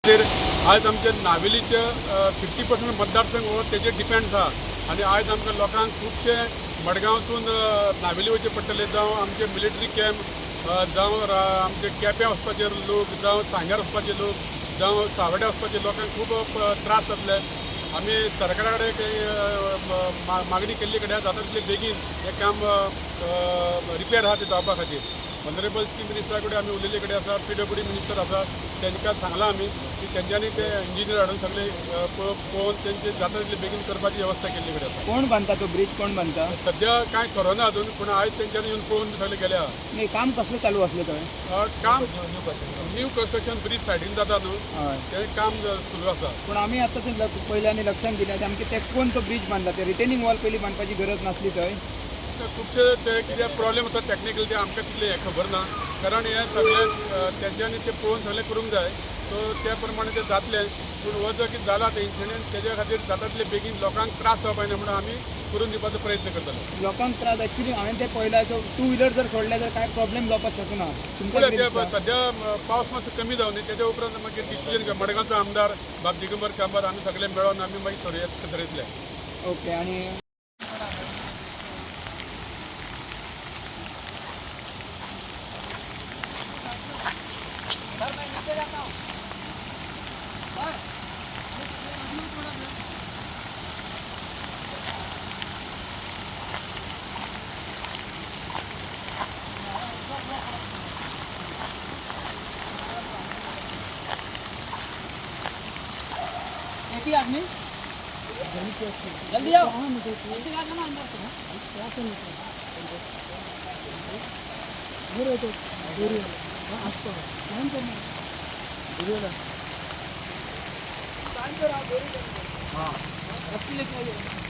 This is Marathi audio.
खातीर आज आमचे नावेलीचे 50% मतदारसंघ हो तेजेर डिपेंड आसा आनी आज आमच्या लोकांक खुबशे मडगांवसून नावेली वयचे पडटले जावं आमचे मिलिटरी कॅम्प जावं आमचे केप्यां वचपाचे लोक जावं सांग्यार वचपाचे लोक जावं सावड्ड्या वचपाचे लोकांक खूब त्रास जातले। आमी सरकारा कडेन मागणी केल्ली कडेन जाता तितले बेगीन हें काम रिपेर आहा ते जावपा खातीर ऑनरेबल चीफ मिनिस्टरा कडेन आमी उलयल्ले कडेन आसा, PWD मिनिस्टर आसा तांकां सांगलां आमी की तेंच्यांनी ते इंजिनियर हाडून सगळे पळोवन तेंचे जाता तितले बेगीन करपाची वेवस्था केल्ली कडेन आसा। कोण बांदता तो ब्रिज, कोण बांदता? सद्या कांय खरोना अजून, पूण आयज तेंच्यांनी येवन पळोवन सगळे गेले आहा। नाही, काम कसलें चालू असलें थंय? काम न्यू कन्स्ट्रक्शन ब्रिज सायडीन जाता न्हू, तें काम सुरू आसा। पूण आमी आतां तें पयल्यांनी लक्षांत दिलें आमचे तेंकून तो ब्रिज बांदला, ते रिटेनिंग वॉल पयलीं बांदपाची गरज नासली थंय। खुबशे ते कितें प्रॉब्लेम आसा टॅक्निकल ते आमकां तितलें हें खबर ना, कारण हें सगळें तेंच्यांनी तें पळोवन सगळें करूंक जाय, सो त्या प्रमाणे तें जातलें। पूण हो जो कितें जाला तें इन्सिडंट तेज्या खातीर जाता तितले बेगीन लोकांक त्रास जावपा न्हय म्हणून आमी करून दिवपाचो प्रयत्न करतले। लोकांक त्रास एक्चुली हांवें तें पळयलां, सो 2 व्हिलर जर सोडले जाल्यार कांय प्रॉब्लेम जावपाक शकना। पूण ते सद्या पावस मातसो कमी जावन न्ही तेज्या उपरांत मागीर डिसिजन घेवं मडगांवचो आमदार बाब दिगंबर कांबर आमी सगळे मेळोन आमी मागीर थरयतले। ओके, आनी एक ही आदमी जल्दी आओ, ऐसे आ जाना अंदर से। क्या करना है तो दूरी आसपास काम करना दूरी वाला काम कर, आप दूरी करना। हाँ, रस्सी लेके आइए।